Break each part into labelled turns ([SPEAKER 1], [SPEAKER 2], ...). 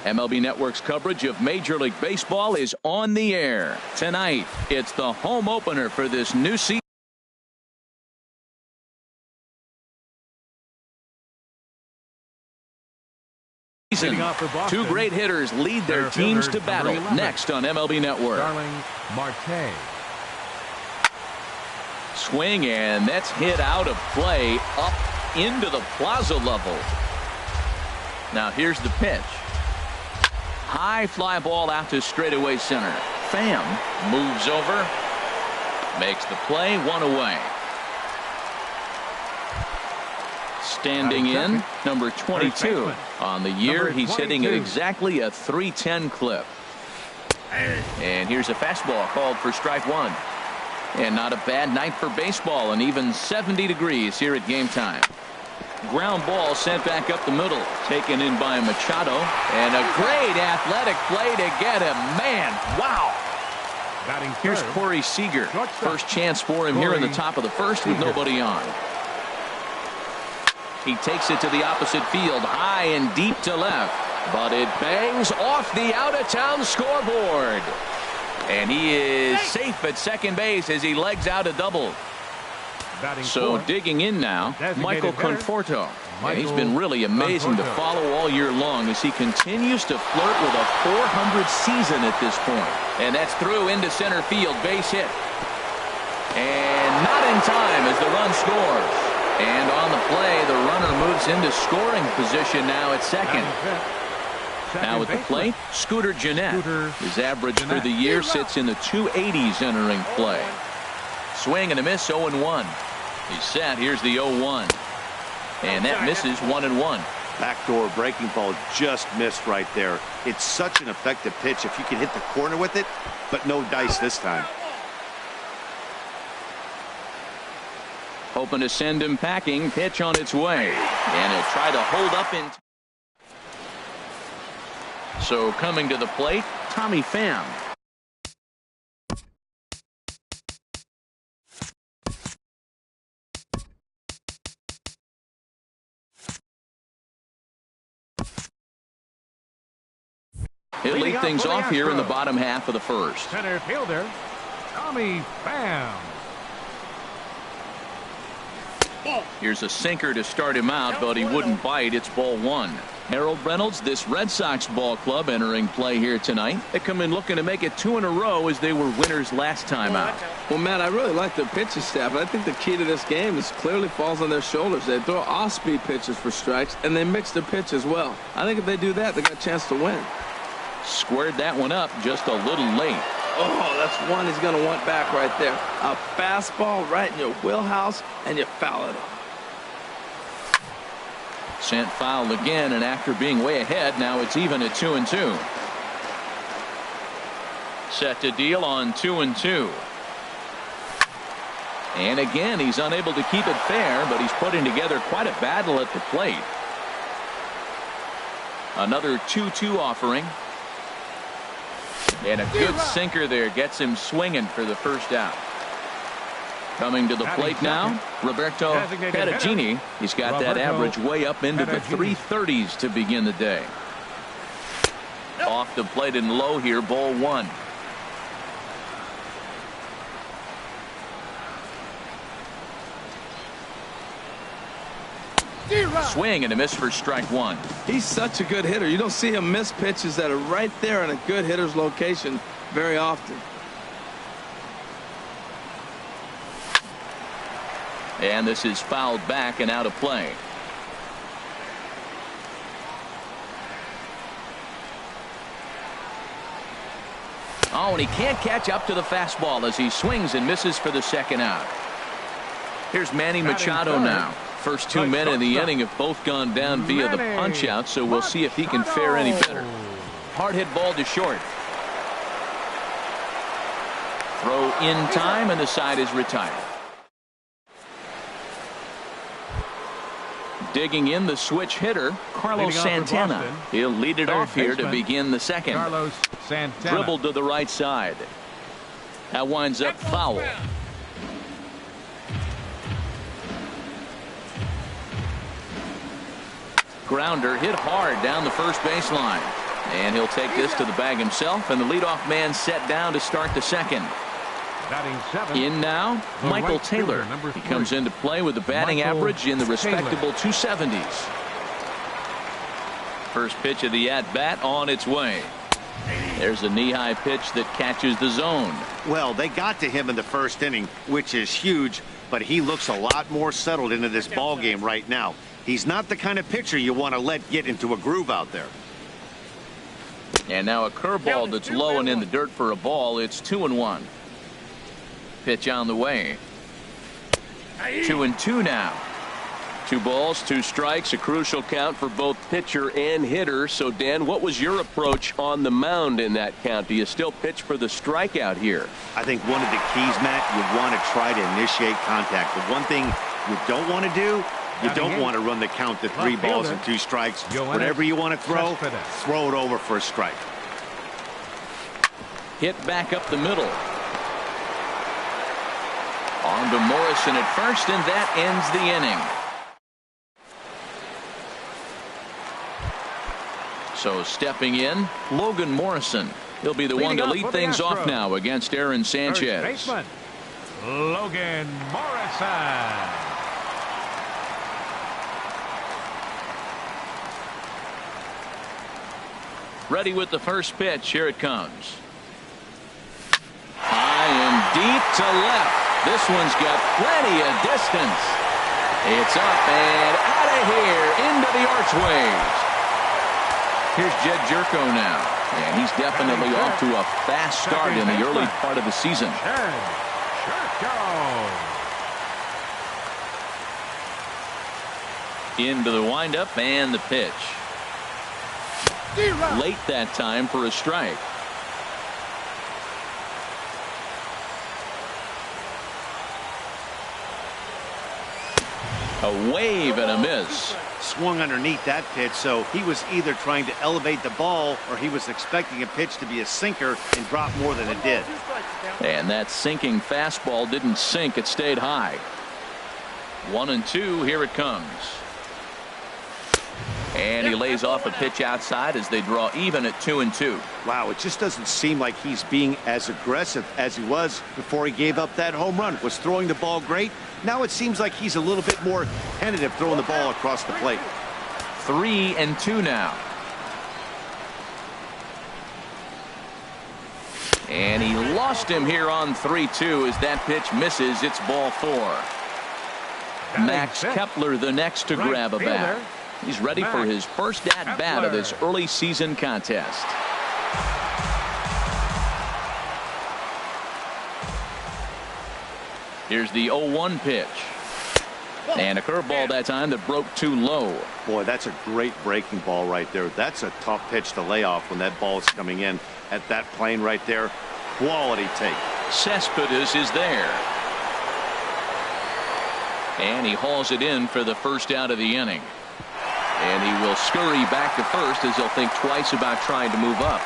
[SPEAKER 1] MLB Network's coverage of Major League Baseball is on the air. Tonight, it's the home opener for this new season. Two great hitters lead their teams to battle next on MLB Network. Swing, and that's hit out of play up into the plaza level. Now here's the pitch. High fly ball out to straightaway center. Pham moves over, makes the play, one away. Standing in, number 22. On the year, he's hitting at exactly a .310 clip. And here's a fastball called for strike one. And not a bad night for baseball, and even 70 degrees here at game time. Ground ball sent back up the middle, taken in by Machado, and a great athletic play to get him. Man, wow. Here's Corey Seager. First chance for him here in the top of the first with nobody on. He takes it to the opposite field, high and deep to left, but it bangs off the out-of-town scoreboard. And he is safe at second base as he legs out a double. So digging in now, Michael Conforto. And he's been really amazing to follow all year long as he continues to flirt with a .400 season at this point. And that's through into center field, base hit. And not in time as the run scores. And on the play, the runner moves into scoring position now at second. Now at the plate, Scooter Gennett. His average for the year sits in the 280s entering play. Swing and a miss, 0-1. He's set. Here's the 0-1. And that misses 1-1.
[SPEAKER 2] Backdoor breaking ball just missed right there. It's such an effective pitch if you can hit the corner with it, but no dice this time.
[SPEAKER 1] Hoping to send him packing. Pitch on its way. And he'll try to hold up in. So coming to the plate, Tommy Pham. He'll lead things off here in the bottom half of the first.
[SPEAKER 3] Center fielder, Tommy Pham.
[SPEAKER 1] Here's a sinker to start him out, but he wouldn't bite. It's ball one. Harold Reynolds, this Red Sox ball club entering play here tonight. They come in looking to make it 2 in a row as they were winners last time out.
[SPEAKER 4] Well, Matt, I really like their pitching staff. I think the key to this game is clearly falls on their shoulders. They throw off-speed pitches for strikes, and they mix their pitch as well. I think if they do that, they got a chance to win.
[SPEAKER 1] Squared that one up just a little late.
[SPEAKER 4] Oh, that's one he's going to want back right there. A fastball right in your wheelhouse, and you foul it off.
[SPEAKER 1] Sent foul again, and after being way ahead, now it's even at 2-2. Set to deal on 2-2. And again, he's unable to keep it fair, but he's putting together quite a battle at the plate. Another 2-2 offering. And a good sinker there gets him swinging for the first out. Coming to the plate now, Roberto Perugini. He's got that average way up into the 330s to begin the day. Off the plate and low here, ball one. Swing and a miss for strike one.
[SPEAKER 4] He's such a good hitter. You don't see him miss pitches that are right there in a good hitter's location very often.
[SPEAKER 1] And this is fouled back and out of play. Oh, and he can't catch up to the fastball as he swings and misses for the second out. Here's Manny Machado now. First 2 men in the inning have both gone down via the punch out, so we'll see if he can fare any better. Hard hit ball to short. Throw in time, and the side is retired. Digging in the switch hitter, Carlos Santana. He'll lead it off here to begin the second.
[SPEAKER 3] Carlos Santana.
[SPEAKER 1] Dribbled to the right side. That winds up foul. Grounder hit hard down the first baseline. And he'll take this to the bag himself, and the leadoff man set down to start the second.
[SPEAKER 3] Batting 7.
[SPEAKER 1] In now,
[SPEAKER 3] The
[SPEAKER 1] Michael
[SPEAKER 3] right fielder,
[SPEAKER 1] Taylor.
[SPEAKER 3] number
[SPEAKER 1] He
[SPEAKER 3] 3.
[SPEAKER 1] comes into play with the batting
[SPEAKER 3] Michael
[SPEAKER 1] average in the respectable
[SPEAKER 3] Taylor.
[SPEAKER 1] 270s. First pitch of the at-bat on its way. There's a knee-high pitch that catches the zone.
[SPEAKER 2] Well, they got to him in the first inning, which is huge, but he looks a lot more settled into this ball game right now. He's not the kind of pitcher you want to let get into a groove out there.
[SPEAKER 1] And now a curveball that's low and in the dirt for a ball. It's 2-1. Pitch on the way. 2-2 now. 2 balls, 2 strikes, a crucial count for both pitcher and hitter. So, Dan, what was your approach on the mound in that count? Do you still pitch for the strikeout here?
[SPEAKER 2] I think one of the keys, Matt, you want to try to initiate contact. The one thing you don't want to do, you don't want to run the count to 3 balls and 2 strikes. Whatever you want to throw it over for a strike.
[SPEAKER 1] Hit back up the middle. On to Morrison at first, and that ends the inning. So stepping in, Logan Morrison. He'll be the one to lead things off now against Aaron Sanchez.
[SPEAKER 3] First baseman, Logan Morrison.
[SPEAKER 1] Ready with the first pitch. Here it comes. High and deep to left. This one's got plenty of distance. It's up and out of here into the archways. Here's Jed Jerko now, and he's definitely off to a fast start in the early part of the season.
[SPEAKER 3] Jed Jerko.
[SPEAKER 1] Into the windup and the pitch. Late that time for a strike. A wave and a miss.
[SPEAKER 2] Swung underneath that pitch, so he was either trying to elevate the ball or he was expecting a pitch to be a sinker and drop more than it did.
[SPEAKER 1] And that sinking fastball didn't sink. It stayed high. 1-2. Here it comes. And he lays off a pitch outside as they draw even at 2-2.
[SPEAKER 2] Wow, it just doesn't seem like he's being as aggressive as he was before he gave up that home run. Was throwing the ball great. Now it seems like he's a little bit more tentative throwing the ball across the plate.
[SPEAKER 1] 3-2 now. And he lost him here on 3-2 as that pitch misses. It's ball 4. Max Kepler the next to grab a bat. He's ready for his first at-bat of this early season contest. Here's the 0-1 pitch. And a curveball that time that broke too low.
[SPEAKER 2] Boy, that's a great breaking ball right there. That's a tough pitch to lay off when that ball is coming in at that plane right there. Quality take.
[SPEAKER 1] Cespedes is there. And he hauls it in for the first out of the inning. And he will scurry back to first as he'll think twice about trying to move up.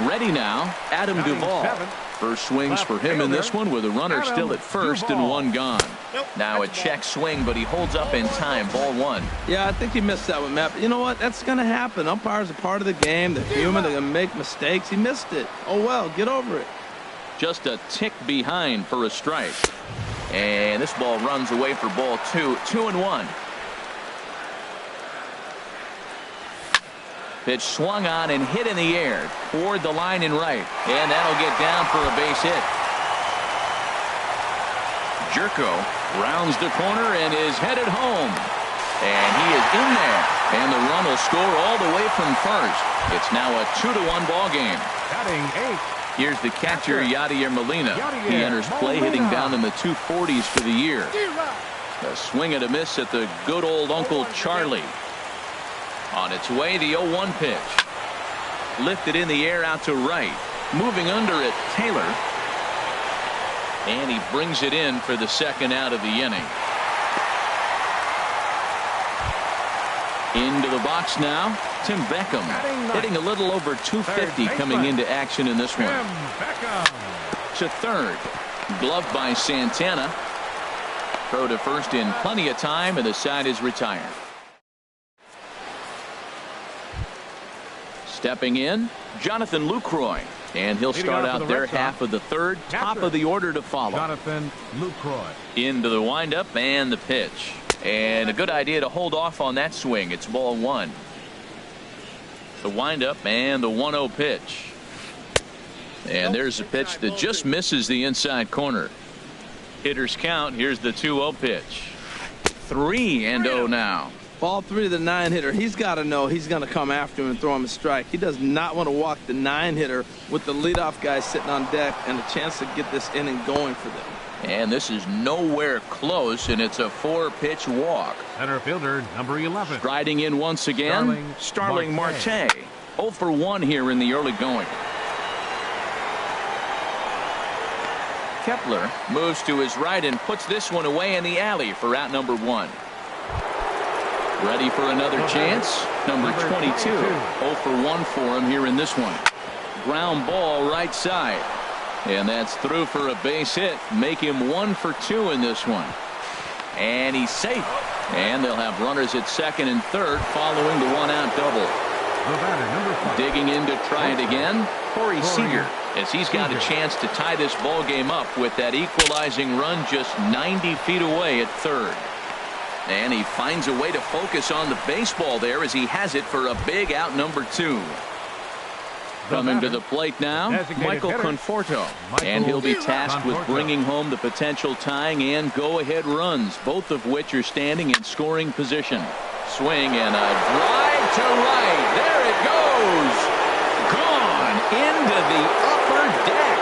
[SPEAKER 1] Ready now, Adam Duvall. First swings for him in this one with a runner still at first and 1 gone. Now a check swing, but he holds up in time. Ball 1.
[SPEAKER 4] Yeah, I think he missed that one, Matt. But you know what? That's going to happen. Umpires are part of the game. They're human. They're going to make mistakes. He missed it. Oh, well, get over it.
[SPEAKER 1] Just a tick behind for a strike. And this ball runs away for ball 2. 2-1. Pitch swung on and hit in the air toward the line and right. And that'll get down for a base hit. Jerko rounds the corner and is headed home. And he is in there. And the run will score all the way from first. It's now a 2-1 ball game.
[SPEAKER 3] Batting 8.
[SPEAKER 1] Here's the catcher, Yadier Molina. He enters play hitting down in the 240s for the year. A swing and a miss at the good old Uncle Charlie. On its way, the 0-1 pitch. Lifted in the air out to right. Moving under it, Taylor. And he brings it in for the second out of the inning. Into the box now, Tim Beckham. Hitting a little over 250 coming into action in this one. To third. Gloved by Santana. Throw to first in plenty of time, and the side is retired. Stepping in, Jonathan Lucroy. And he'll start out their half of the third. Top of the order to follow.
[SPEAKER 3] Jonathan Lucroy.
[SPEAKER 1] Into the windup and the pitch. And a good idea to hold off on that swing. It's ball one. The windup and the 1-0 pitch. And there's a pitch that just misses the inside corner. Hitters count. Here's the 2-0 pitch. 3-0 now.
[SPEAKER 4] Ball 3 to the 9-hitter. He's got to know he's going to come after him and throw him a strike. He does not want to walk the 9-hitter with the leadoff guy sitting on deck and a chance to get this inning going for them.
[SPEAKER 1] And this is nowhere close, and it's a 4-pitch walk.
[SPEAKER 3] Center fielder, number 11.
[SPEAKER 1] Striding in once again, Starling Marte. 0 for 1 here in the early going. Kepler moves to his right and puts this one away in the alley for out number 1. Ready for another chance. Number 22. 0 for 1 for him here in this one. Ground ball right side. And that's through for a base hit. Make him 1 for 2 in this one. And he's safe. And they'll have runners at second and third following the 1-out double. Digging in to try it again, Corey Seager, as he's got a chance to tie this ball game up with that equalizing run just 90 feet away at third. And he finds a way to focus on the baseball there as he has it for a big out number 2. Coming to the plate now, Michael Conforto. And he'll be tasked with bringing home the potential tying and go-ahead runs, both of which are standing in scoring position. Swing and a drive to right. There it goes. Gone into the upper deck.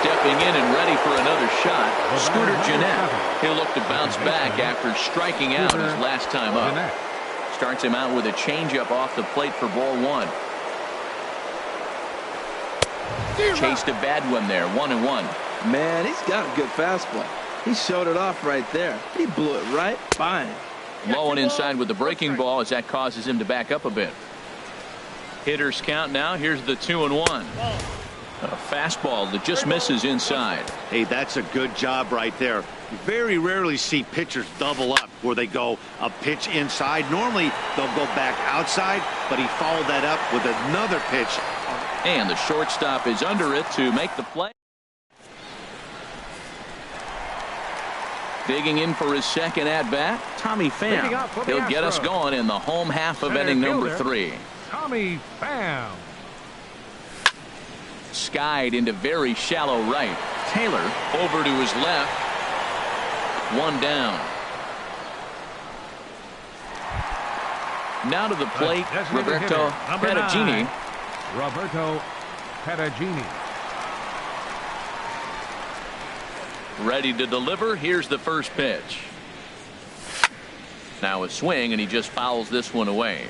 [SPEAKER 1] Stepping in and ready for another shot, Scooter Gennett. He'll look to bounce back after striking out his last time up. Starts him out with a changeup off the plate for ball 1. Chased a bad one there, 1-1.
[SPEAKER 4] Man, he's got a good fastball. He showed it off right there. He blew it right by him.
[SPEAKER 1] Low and inside with the breaking ball as that causes him to back up a bit. Hitters count now. Here's the 2-1. A fastball that just misses inside.
[SPEAKER 2] Hey, that's a good job right there. You very rarely see pitchers double up where they go a pitch inside. Normally they'll go back outside, but he followed that up with another pitch.
[SPEAKER 1] And the shortstop is under it to make the play. Digging in for his second at-bat, Tommy Pham. He'll get us going in the home half of inning number 3.
[SPEAKER 3] Tommy Pham.
[SPEAKER 1] Skied into very shallow right. Taylor over to his left. 1 down. Now to the plate, Roberto Perugini.
[SPEAKER 3] Roberto Perugini.
[SPEAKER 1] Ready to deliver. Here's the first pitch. Now a swing, and he just fouls this one away.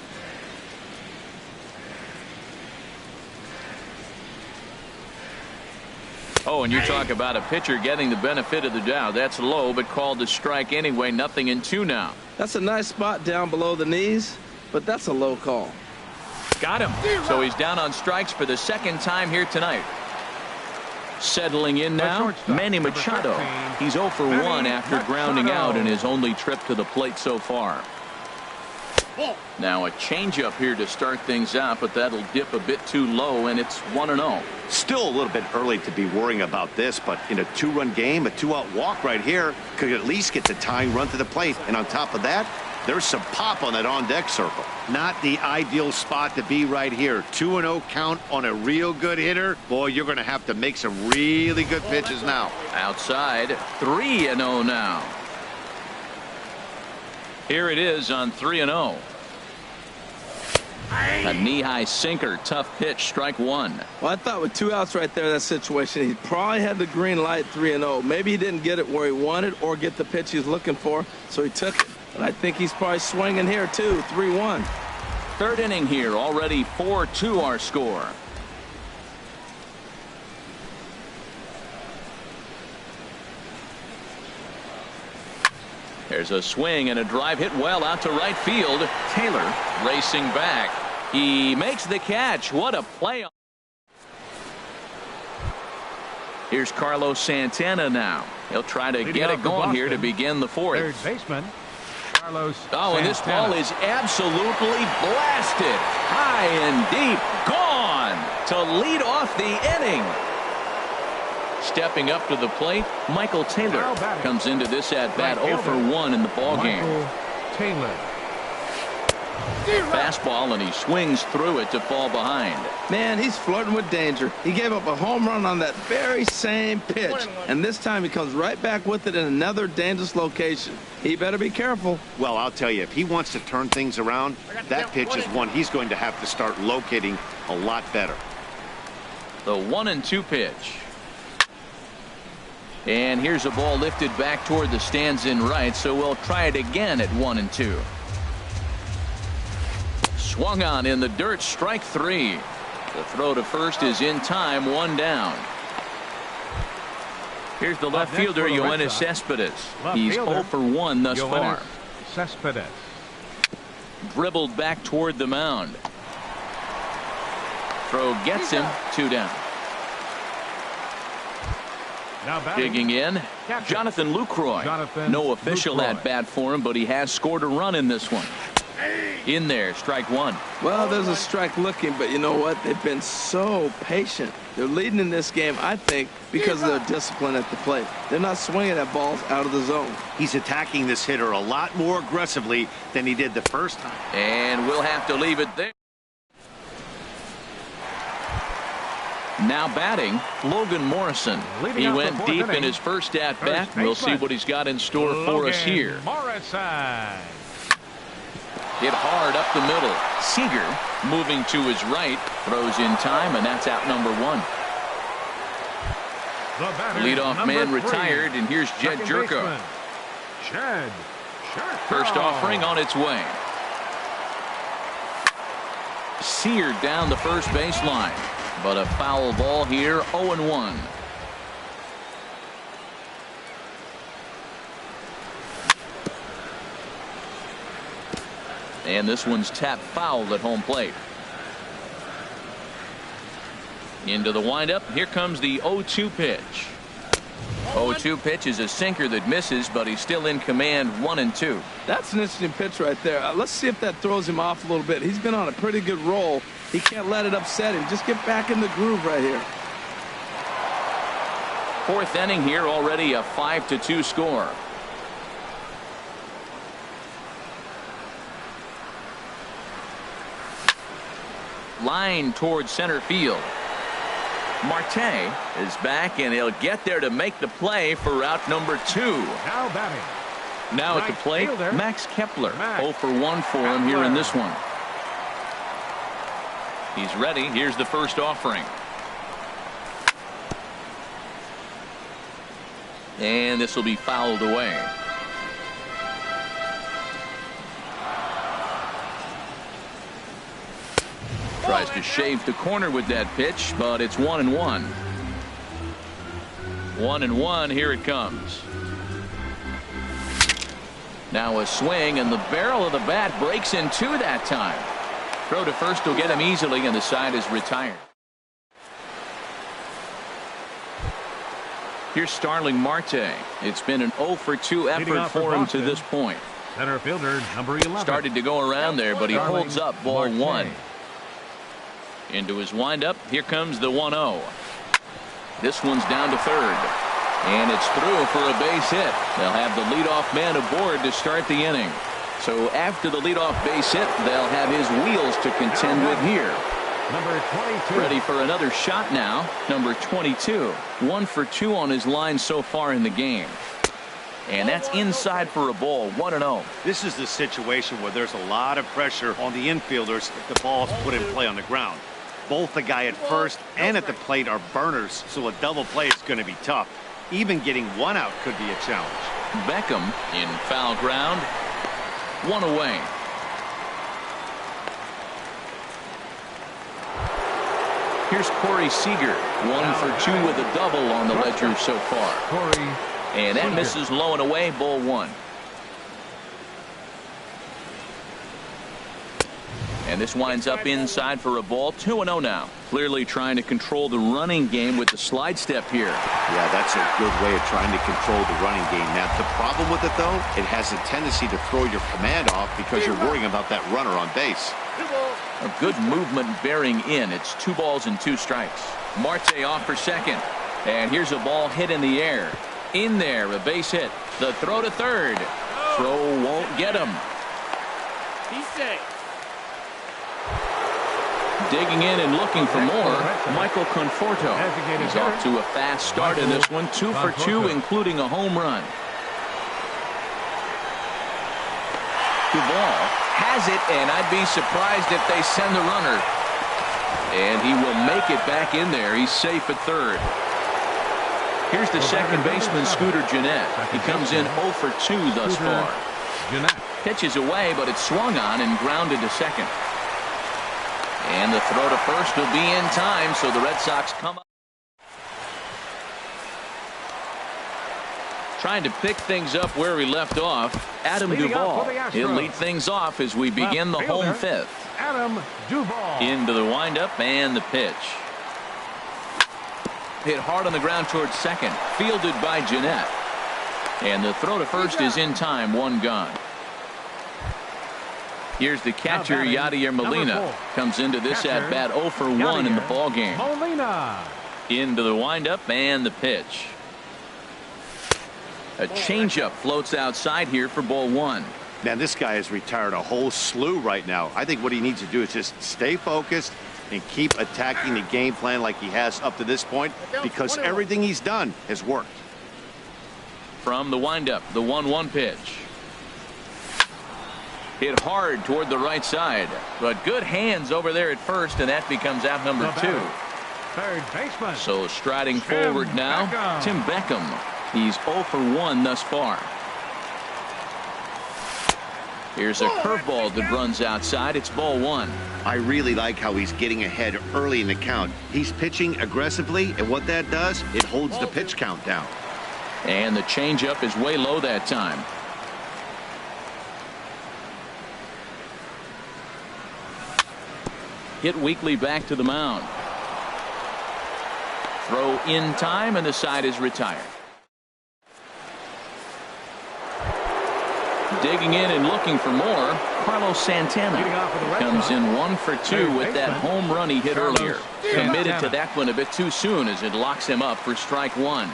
[SPEAKER 1] Oh, and you talk about a pitcher getting the benefit of the doubt. That's low, but called a strike anyway. 0-2 now.
[SPEAKER 4] That's a nice spot down below the knees, but that's a low call.
[SPEAKER 1] Got him. So he's down on strikes for the second time here tonight. Settling in now, Manny Machado. He's 0 for 1 after grounding out in his only trip to the plate so far. Now a changeup here to start things out, but that'll dip a bit too low, and it's 1-0.
[SPEAKER 2] Still a little bit early to be worrying about this, but in a 2-run game, a 2-out walk right here could at least get the tying run to the plate. And on top of that, there's some pop on that on-deck circle. Not the ideal spot to be right here. 2-0 count on a real good hitter. Boy, you're going to have to make some really good pitches now.
[SPEAKER 1] Outside, 3-0 now. Here it is on 3-0. A knee-high sinker, tough pitch, strike 1.
[SPEAKER 4] Well, I thought with 2 outs right there in that situation, he probably had the green light 3-0. Maybe he didn't get it where he wanted or get the pitch he's looking for, so he took it. But I think he's probably swinging here, too, 3-1.
[SPEAKER 1] Third inning here, already 4-2 our score. There's a swing and a drive hit well out to right field. Taylor racing back. He makes the catch. What a play. Here's Carlos Santana now. He'll try to get it going here to begin the 4th.
[SPEAKER 3] Third baseman Carlos
[SPEAKER 1] Oh, and this
[SPEAKER 3] Santana.
[SPEAKER 1] ball is absolutely blasted. High and deep. Gone to lead off the inning. Stepping up to the plate, Michael Taylor comes into this at-bat 0 for 1 in the ballgame.
[SPEAKER 3] Michael Taylor.
[SPEAKER 1] Fastball, and he swings through it to fall behind.
[SPEAKER 4] Man, he's flirting with danger. He gave up a home run on that very same pitch, and this time he comes right back with it in another dangerous location. He better be careful.
[SPEAKER 2] Well, I'll tell you, if he wants to turn things around, that pitch is one he's going to have to start locating a lot better.
[SPEAKER 1] The 1-2 pitch. And here's a ball lifted back toward the stands in right, so we'll try it again at 1-2. Swung on in the dirt, strike 3. The throw to first is in time, 1 down. Here's the left fielder, Yoenis Cespedes. He's 0 for 1 thus far.
[SPEAKER 3] Cespedes.
[SPEAKER 1] Dribbled back toward the mound. Throw gets him, 2 down.
[SPEAKER 3] Now batting.
[SPEAKER 1] Digging in, Jonathan Lucroy. No official
[SPEAKER 3] Lucroy.
[SPEAKER 1] at-bat for him, but he has scored a run in this one. In there, strike 1.
[SPEAKER 4] Well, there's a strike looking, but you know what? They've been so patient. They're leading in this game, I think, because of their discipline at the plate. They're not swinging at balls out of the zone.
[SPEAKER 2] He's attacking this hitter a lot more aggressively than he did the first time.
[SPEAKER 1] And we'll have to leave it there. Now batting, Logan Morrison. He went deep in his first at-bat. We'll see what he's got in store for us here.
[SPEAKER 3] Morrison.
[SPEAKER 1] Hit hard up the middle. Seager moving to his right. Throws in time, and that's out number 1. Leadoff man retired, and here's Jed Jerko.
[SPEAKER 3] Jed Jerko.
[SPEAKER 1] First offering on its way. Seared down the first baseline. But a foul ball here, 0-1. And this one's tapped foul at home plate. Into the windup. Here comes the 0-2 pitch. 0-2 pitch is a sinker that misses, but he's still in command, 1-2.
[SPEAKER 4] That's an interesting pitch right there. Let's see if that throws him off a little bit. He's been on a pretty good roll. He can't let it upset him. Just get back in the groove right here.
[SPEAKER 1] 4th inning here, already a 5-2 score. Line towards center field. Marte is back, and he'll get there to make the play for out number 2.
[SPEAKER 3] Now batting.
[SPEAKER 1] Now at the plate, Max Kepler. 0 for 1 for him here in this one. He's ready. Here's the first offering. And this will be fouled away. Tries to shave the corner with that pitch, but it's 1-1. 1-1, here it comes. Now a swing, and the barrel of the bat breaks in 2 that time. Throw to first will get him easily, and the side is retired. Here's Starling Marte. It's been an 0 for 2 effort for him to this point.
[SPEAKER 3] Center fielder, number 11.
[SPEAKER 1] Started to go around there, but he holds up, ball
[SPEAKER 3] Marte.
[SPEAKER 1] 1. Into his windup. Here comes the 1-0. This one's down to third. And it's through for a base hit. They'll have the leadoff man aboard to start the inning. So after the leadoff base hit, they'll have his wheels to contend with here.
[SPEAKER 3] Number 22.
[SPEAKER 1] Ready for another shot now. Number 22. 1 for 2 on his line so far in the game. And that's inside for a ball, 1-0.
[SPEAKER 2] This is the situation where there's a lot of pressure on the infielders if the ball's put in play on the ground. Both the guy at first and at the plate are burners, so a double play is going to be tough. Even getting 1 out could be a challenge.
[SPEAKER 1] Beckham in foul ground. 1 away. Here's Corey Seager. 1 for 2 with a double on the ledger so far.
[SPEAKER 3] Corey.
[SPEAKER 1] And that misses low and away, ball 1. And this winds up inside for a ball. 2-0 now. Clearly trying to control the running game with the slide step here.
[SPEAKER 2] Yeah, that's a good way of trying to control the running game. Now, the problem with it, though, it has a tendency to throw your command off because you're worrying about that runner on base.
[SPEAKER 1] A good movement bearing in. It's 2 balls and 2 strikes. Marte off for second. And here's a ball hit in the air. In there, a base hit. The throw to third. Throw won't get him.
[SPEAKER 5] He's safe.
[SPEAKER 1] Digging in and looking for more, Michael Conforto. He's off to a fast start in this one. 2 for 2, including a home run. Duvall has it, and I'd be surprised if they send the runner. And he will make it back in there. He's safe at third. Here's the second baseman, Scooter Gennett. He comes in 0 for 2 thus far. Pitches away, but it's swung on and grounded to second. And the throw to first will be in time, so the Red Sox come up. Trying to pick things up where we left off, Adam Duvall. He'll lead things off as we begin the home fifth.
[SPEAKER 3] Adam Duvall.
[SPEAKER 1] Into the windup and the pitch. Hit hard on the ground towards second. Fielded by Gennett. And the throw to first is in time. 1 gone. Here's the catcher, Yadier Molina. Comes into this at bat 0 for 1 in the ball game.
[SPEAKER 3] Molina.
[SPEAKER 1] Into the windup and the pitch. A changeup floats outside here for ball 1.
[SPEAKER 2] Man, this guy has retired a whole slew right now. I think what he needs to do is just stay focused and keep attacking the game plan like he has up to this point, because everything he's done has worked.
[SPEAKER 1] From the windup, the 1-1 pitch. Hit hard toward the right side, but good hands over there at first, and that becomes out number 2.
[SPEAKER 3] Third baseman.
[SPEAKER 1] So striding forward now, Tim Beckham. He's 0 for 1 thus far. Here's a curveball that runs outside. It's ball 1.
[SPEAKER 2] I really like how he's getting ahead early in the count. He's pitching aggressively, and what that does, it holds the pitch count down.
[SPEAKER 1] And the changeup is way low that time. Hit weakly back to the mound. Throw in time, and the side is retired. Digging in and looking for more, Carlos Santana comes in 1 for 2 with that home run he hit earlier. Committed to that one a bit too soon as it locks him up for strike 1.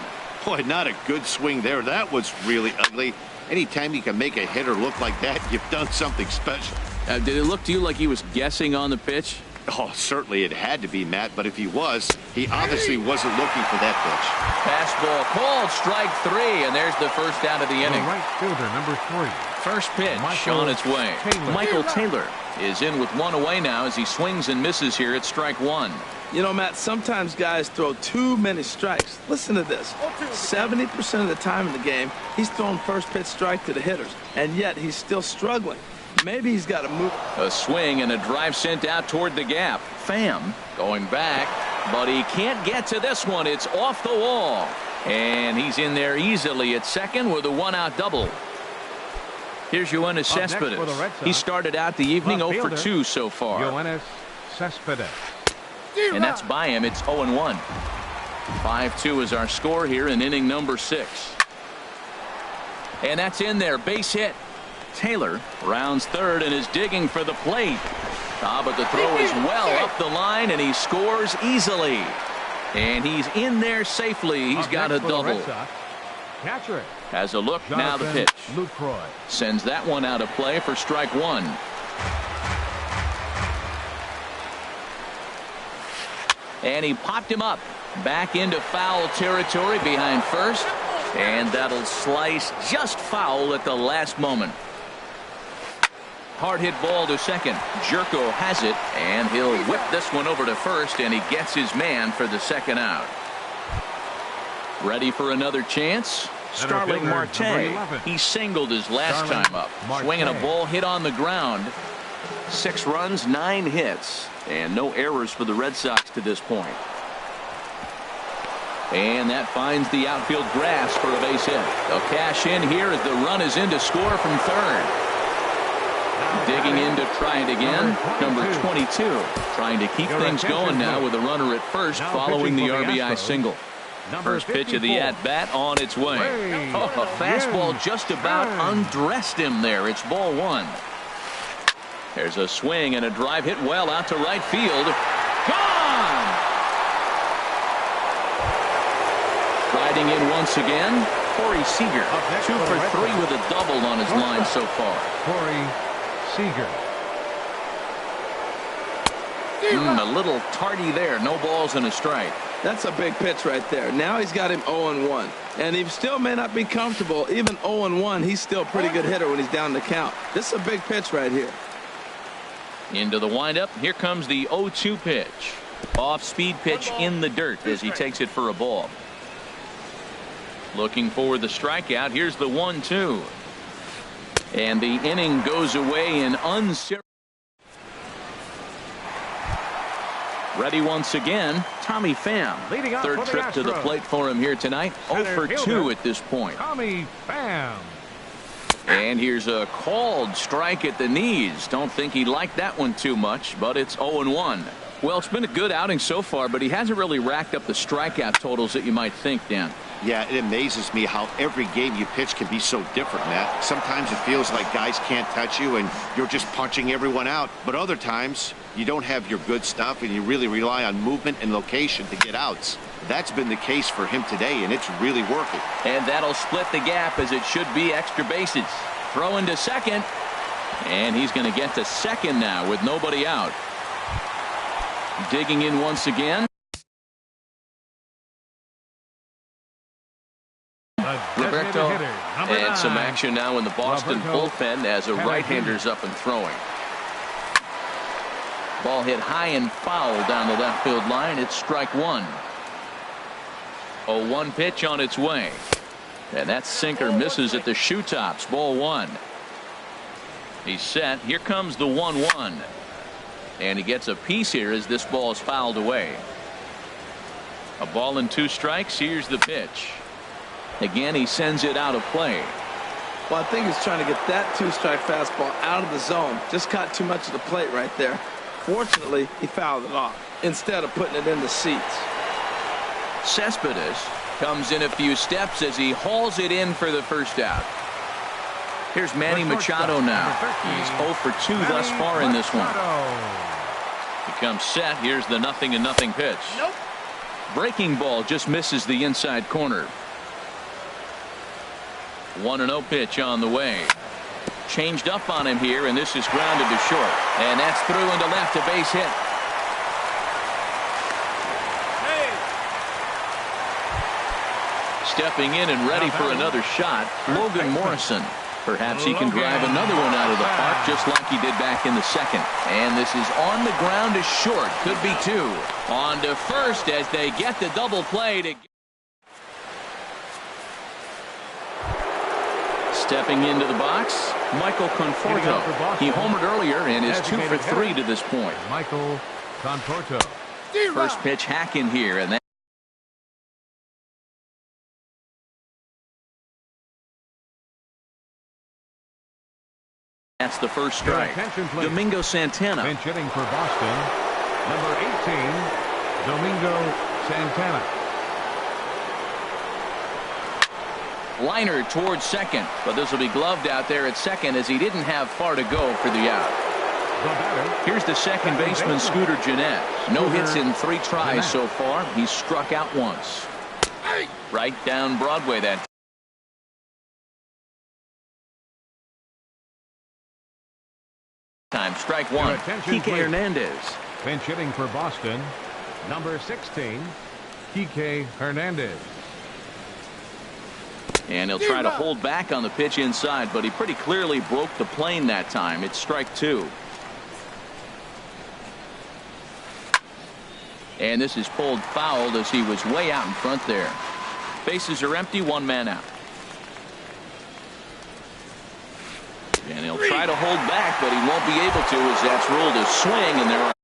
[SPEAKER 2] Boy, not a good swing there. That was really ugly. Anytime you can make a hitter look like that, you've done something special.
[SPEAKER 1] Did it look to you like he was guessing on the pitch?
[SPEAKER 2] Oh, certainly it had to be, Matt, but if he was, he obviously wasn't looking for that pitch.
[SPEAKER 1] Fastball called, strike 3, and there's the first out of the inning.
[SPEAKER 3] Right fielder, number 3.
[SPEAKER 1] First pitch on its way. Michael Taylor is in with 1 away now as he swings and misses here at strike 1.
[SPEAKER 4] You know, Matt, sometimes guys throw too many strikes. Listen to this. 70% of the time in the game, he's throwing first pitch strike to the hitters, and yet he's still struggling. Maybe he's got to move.
[SPEAKER 1] A swing and a drive sent out toward the gap. Pham going back, but he can't get to this one. It's off the wall. And he's in there easily at second with a 1-out double. Here's Yoenis Cespedes. He started out the evening 0 for 2 so far.
[SPEAKER 3] Yoenis Cespedes.
[SPEAKER 1] And that's by him. It's 0-1. 5-2 is our score here in inning number 6. And that's in there. Base hit. Taylor rounds third and is digging for the plate. But the throw is well up the line, and he scores easily. And he's in there safely. He's got a double.
[SPEAKER 3] Catcher.
[SPEAKER 1] Has a look, now the pitch.
[SPEAKER 3] Lucroy.
[SPEAKER 1] Sends that one out of play for strike 1. And he popped him up. Back into foul territory behind first. And that'll slice just foul at the last moment. Hard hit ball to second. Jerko has it, and he'll whip this one over to first, and he gets his man for the second out. Ready for another chance? Starling Marte. He singled his last time up. Swinging a ball hit on the ground. 6 runs, 9 hits, and no errors for the Red Sox to this point. And that finds the outfield grass for a base hit. They'll cash in here as the run is in to score from third. Digging in to try it again, number 22. Trying to keep things going now with a runner at first following the RBI single. First pitch of the at-bat on its way. Oh, a fastball just about undressed him there. It's ball one. There's a swing and a drive hit well out to right field. Gone! Riding in once again, Corey Seager. 2 for 3 with a double on his line so far.
[SPEAKER 3] Corey Seager.
[SPEAKER 1] A little tardy there. No balls and a strike.
[SPEAKER 4] That's a big pitch right there. Now he's got him 0-1. And he still may not be comfortable. Even 0-1, he's still a pretty good hitter when he's down the count. This is a big pitch right here.
[SPEAKER 1] Into the windup. Here comes the 0-2 pitch. Off-speed pitch in the dirt as he takes it for a ball. Looking for the strikeout. Here's the 1-2. And the inning goes away in uncertain. Ready once again, Tommy Pham. Third trip to the plate for him here tonight. 0 for 2 at this point.
[SPEAKER 3] Tommy Pham.
[SPEAKER 1] And here's a called strike at the knees. Don't think he liked that one too much, but it's 0-1. Well, it's been a good outing so far, but he hasn't really racked up the strikeout totals that you might think, Dan.
[SPEAKER 2] Yeah, it amazes me how every game you pitch can be so different, Matt. Sometimes it feels like guys can't touch you and you're just punching everyone out. But other times, you don't have your good stuff and you really rely on movement and location to get outs. That's been the case for him today, and it's really working.
[SPEAKER 1] And that'll split the gap as it should be extra bases. Throwing to second. And he's going to get to second now with nobody out. Digging in once again. Roberto, and some action now in the Boston bullpen as a right-hander's up and throwing. Ball hit high and foul down the left field line. It's strike one. 0-1 pitch on its way. And that sinker misses at the shoe tops. Ball one. He's set. Here comes the 1-1. And he gets a piece here as this ball is fouled away. A ball and 2 strikes. Here's the pitch. Again, he sends it out of play.
[SPEAKER 4] Well, I think he's trying to get that 2-strike fastball out of the zone. Just caught too much of the plate right there. Fortunately, he fouled it off instead of putting it in the seats.
[SPEAKER 1] Cespedes comes in a few steps as he hauls it in for the first out. Here's Manny Machado now. He's 0 for 2 thus far in this one. He comes set. Here's the 0-0 pitch.
[SPEAKER 5] Nope.
[SPEAKER 1] Breaking ball just misses the inside corner. 1-0 pitch on the way. Changed up on him here, and this is grounded to short. And that's through into left, a base hit.
[SPEAKER 5] Hey.
[SPEAKER 1] Stepping in and ready for another shot, Logan Morrison. Perhaps he can drive another one out of the park just like he did back in the second. And this is on the ground to short. Could be 2. On to first as they get the double play to. Stepping into the box, Michael Conforto. He homered earlier and is 2 for 3 to this point.
[SPEAKER 3] Michael Conforto.
[SPEAKER 1] First pitch hack in here, and that's the first strike. Domingo Santana.
[SPEAKER 3] Bench hitting for Boston, number 18, Domingo Santana.
[SPEAKER 1] Liner towards second, but this will be gloved out there at second as he didn't have far to go for the out. Here's the second baseman, Scooter Gennett. No hits in 3 tries so far. He's struck out once. Right down Broadway that time. Strike one. Kike Hernandez.
[SPEAKER 3] Bench hitting for Boston, number 16, Kike Hernandez.
[SPEAKER 1] And he'll try to hold back on the pitch inside, but he pretty clearly broke the plane that time. It's strike 2. And this is pulled fouled as he was way out in front there. Bases are empty, 1 man out. And he'll try to hold back, but he won't be able to as that's ruled a swing, and there are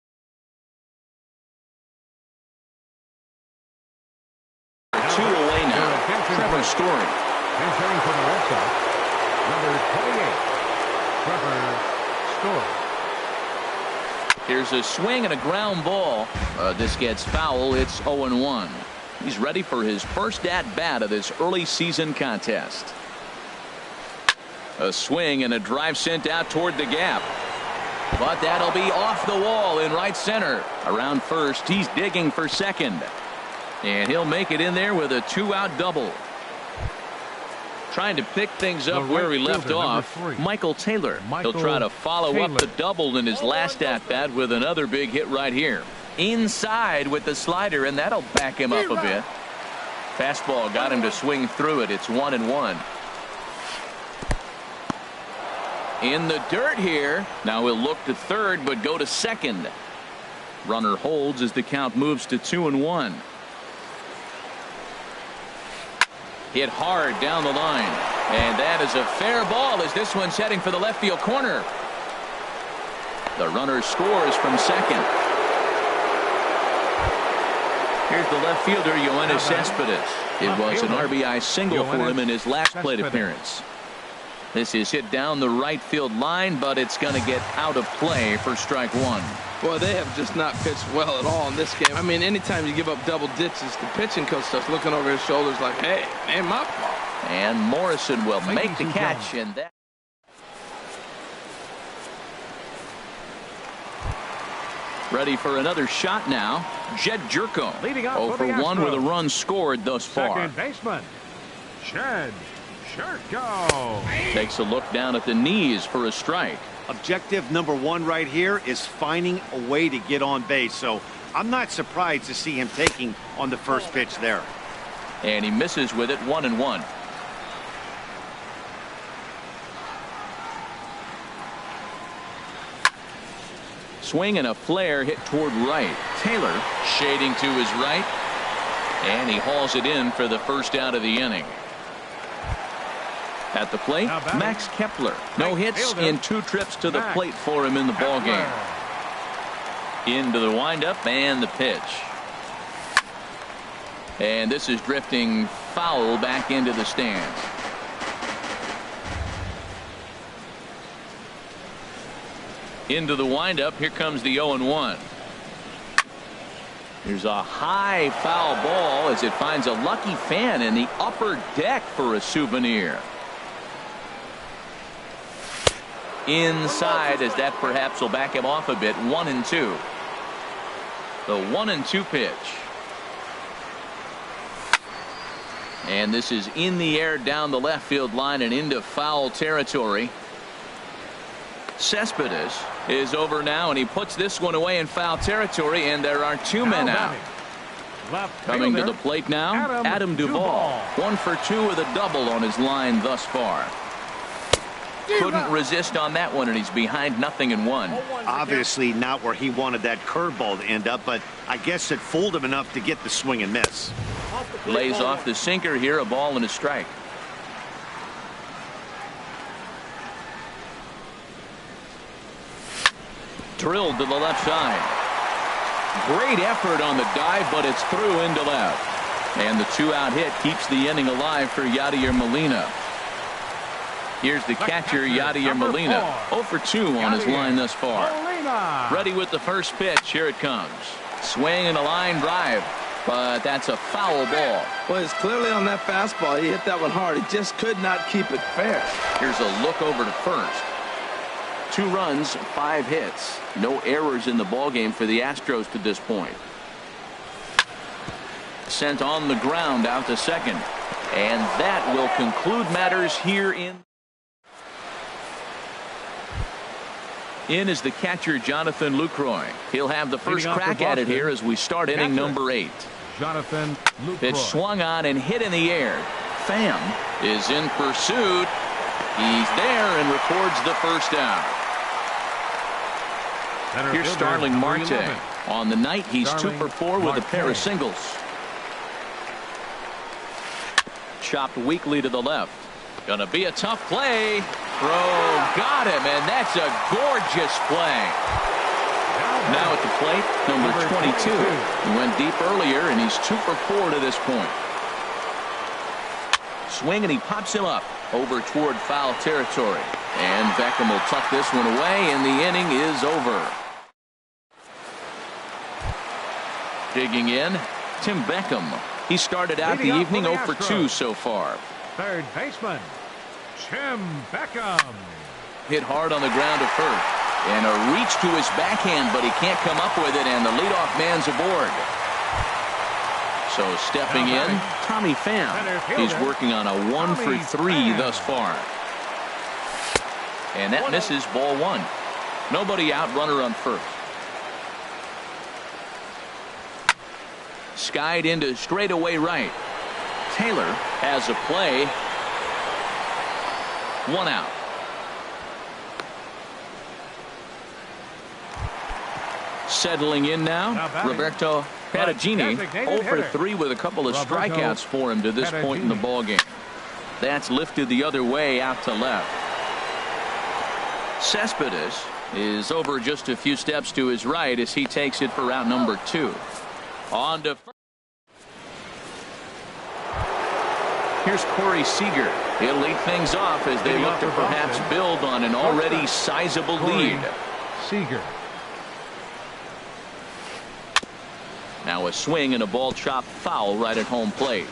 [SPEAKER 1] two away now. Trevor Story.
[SPEAKER 3] Entering for the Red Sox, number 28, Trevor
[SPEAKER 1] There's a swing and a ground ball. This gets foul. It's 0-1. He's ready for his first at-bat of this early season contest. A swing and a drive sent out toward the gap. But that'll be off the wall in right center. Around first, he's digging for second. And he'll make it in there with a 2-out double. Trying to pick things up where he left off, Michael Taylor. He'll try to follow up the double in his last at-bat with another big hit right here. Inside with the slider, and that'll back him up a bit. Fastball got him to swing through it. It's 1-1. In the dirt here. Now he'll look to third, but go to second. Runner holds as the count moves to 2-1. Hit hard down the line. And that is a fair ball as this one's heading for the left field corner. The runner scores from second. Here's the left fielder, Yoenis Cespedes. It was an RBI single for him in his last plate appearance. This is hit down the right field line, but it's going to get out of play for strike one.
[SPEAKER 4] Boy, they have just not pitched well at all in this game. I mean, anytime you give up double ditches, the pitching coach starts looking over his shoulders like, hey, man, my fault.
[SPEAKER 1] And Morrison will make the catch, and that. Ready for another shot now. Jed Jerko. 0-for-1 with a run scored thus far.
[SPEAKER 3] Second baseman, Jed Jerko.
[SPEAKER 1] Takes a look down at the knees for a strike.
[SPEAKER 2] Objective number one right here is finding a way to get on base. So I'm not surprised to see him taking on the first pitch there.
[SPEAKER 1] And he misses with it. 1-1. Swing and a flare hit toward right. Taylor shading to his right. And he hauls it in for the first out of the inning. At the plate, Max Kepler. No hits in 2 trips to the plate for him in the ballgame. Into the windup and the pitch. And this is drifting foul back into the stands. Into the windup. Here comes the 0-1. Here's a high foul ball as it finds a lucky fan in the upper deck for a souvenir. Inside, as that perhaps will back him off a bit. 1-2. The 1-2 pitch. And this is in the air down the left field line and into foul territory. Cespedes is over now, and he puts this one away in foul territory, and there are 2 men out. Coming to the plate now, Adam Duvall. 1 for 2 with a double on his line thus far. Couldn't resist on that one, and he's behind 0-1.
[SPEAKER 2] Obviously not where he wanted that curveball to end up, but I guess it fooled him enough to get the swing and miss.
[SPEAKER 1] Lays off the sinker here, a ball and a strike. Drilled to the left side. Great effort on the dive, but it's through into left. And the 2-out hit keeps the inning alive for Yadier Molina. Here's the catcher, Yadier Molina. 0 for 2 on his line thus far. Ready with the first pitch. Here it comes. Swing and a line drive. But that's a foul ball.
[SPEAKER 4] Well, it's clearly on that fastball. He hit that one hard. He just could not keep it fair.
[SPEAKER 1] Here's a look over to first. 2 runs, 5 hits. No errors in the ballgame for the Astros to this point. Sent on the ground out to second. And that will conclude matters here in. In is the catcher, Jonathan Lucroy. He'll have the first crack at it here as we start inning number 8.
[SPEAKER 3] Jonathan Lucroy.
[SPEAKER 1] Pitch swung on and hit in the air. Pham is in pursuit. He's there and records the first out. Here's Starling Marte. On the night, he's 2 for 4 with a pair of singles. Chopped weakly to the left. Gonna be a tough play. Throw got him, and that's a gorgeous play. Now at the plate, number 22. He went deep earlier, and he's 2 for 4 to this point. Swing, and he pops him up over toward foul territory. And Beckham will tuck this one away, and the inning is over. Digging in, Tim Beckham. He started out the evening 0 for 2 so far.
[SPEAKER 3] Third baseman, Tim Beckham.
[SPEAKER 1] Hit hard on the ground to first. And a reach to his backhand, but he can't come up with it, and the leadoff man's aboard. So stepping in, Tommy Pham. He's working on a 1 for 3 thus far. And that misses, ball 1. Nobody out, runner on first. Skied into straightaway right. Taylor has a play. 1 out. Settling in now, Roberto Perugini, 0 for 3 with a couple of strikeouts for him to this point in the ballgame. That's lifted the other way out to left. Cespedes is over just a few steps to his right as he takes it for route number 2. On to first. Here's Corey Seager. He'll lead things off as they look to perhaps build on an already sizable lead.
[SPEAKER 3] Seager.
[SPEAKER 1] Now a swing and a ball chopped foul right at home plate.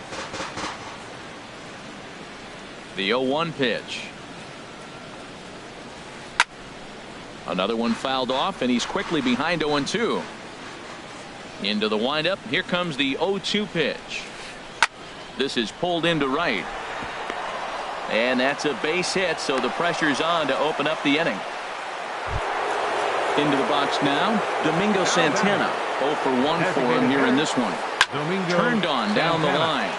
[SPEAKER 1] The 0-1 pitch. Another one fouled off, and he's quickly behind 0-2. Into the windup. Here comes the 0-2 pitch. This is pulled into right. And that's a base hit, so the pressure's on to open up the inning. Into the box now, Domingo Santana. 0 for 1 for him here in this one. Turned on down the line.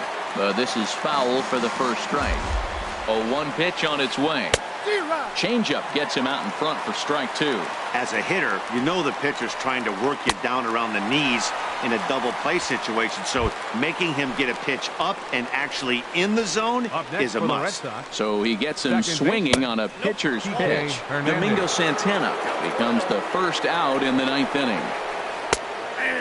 [SPEAKER 1] This is foul for the first strike. 0-1 pitch on its way. Changeup gets him out in front for strike 2.
[SPEAKER 2] As a hitter, you know the pitcher's trying to work you down around the knees in a double play situation, so making him get a pitch up and actually in the zone is a must.
[SPEAKER 1] So he gets him swinging on a pitcher's pitch. Domingo Santana becomes the first out in the 9th inning.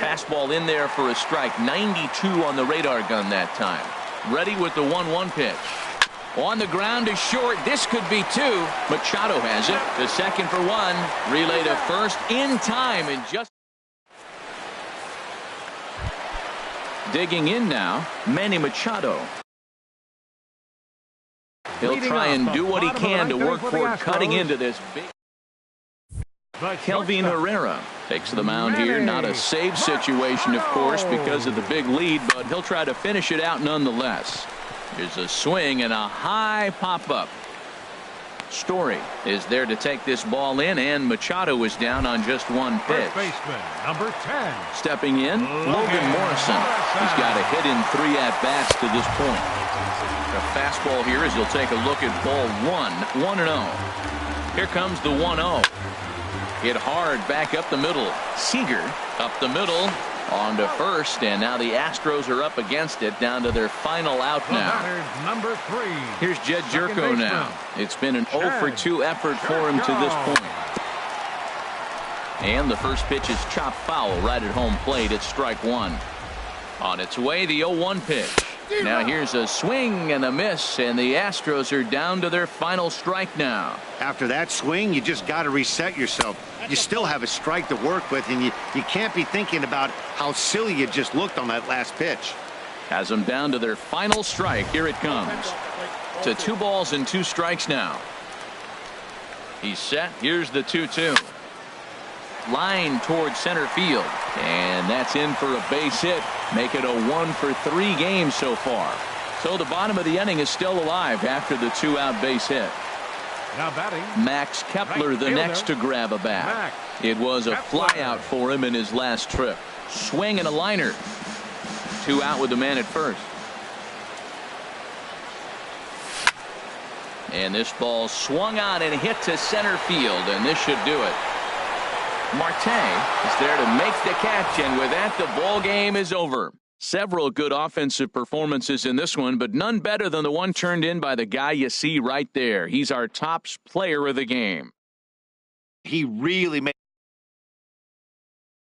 [SPEAKER 1] Fastball in there for a strike. 92 on the radar gun that time. Ready with the 1-1 pitch. On the ground to short. This could be 2. Machado has it. The second for 1. Relay to first in time. And just digging in now, Manny Machado. He'll try and do what he can to work toward cutting into this big. Kelvin Herrera takes the mound here. Not a save situation, of course, because of the big lead, but he'll try to finish it out nonetheless. Here's a swing and a high pop-up. Story is there to take this ball in, and Machado is down on just 1 pitch.
[SPEAKER 3] First baseman, number 10.
[SPEAKER 1] Stepping in, Logan Morrison. He's got a hit in 3 at-bats to this point. The fastball here as he'll take a look at ball 1, 1-0. Here comes the 1-0. Hit hard back up the middle. Seager up the middle. On to first, and now the Astros are up against it, down to their final out now.
[SPEAKER 3] Number 3.
[SPEAKER 1] Here's Jed Jerko now. It's been an 0 for 2 effort for him to this point. And the first pitch is chopped foul right at home plate. It's strike 1. On its way, the 0-1 pitch. Now here's a swing and a miss, and the Astros are down to their final strike now.
[SPEAKER 2] After that swing, you just got to reset yourself. You still have a strike to work with, and you can't be thinking about how silly you just looked on that last pitch.
[SPEAKER 1] Has them down to their final strike. Here it comes. To 2 balls and 2 strikes now. He's set. Here's the 2-2. Line towards center field, and that's in for a base hit. Make it a 1 for 3 game so far. So the bottom of the inning is still alive after the 2-out base hit.
[SPEAKER 3] Now batting,
[SPEAKER 1] Max Kepler, the next to grab a bat. It was a flyout for him in his last trip. Swing and a liner. 2 out with the man at first. And this ball swung on and hit to center field, and this should do it. Marte is there to make the catch, and with that, the ball game is over. Several good offensive performances in this one, but none better than the one turned in by the guy you see right there. He's our top player of the game.
[SPEAKER 2] He really made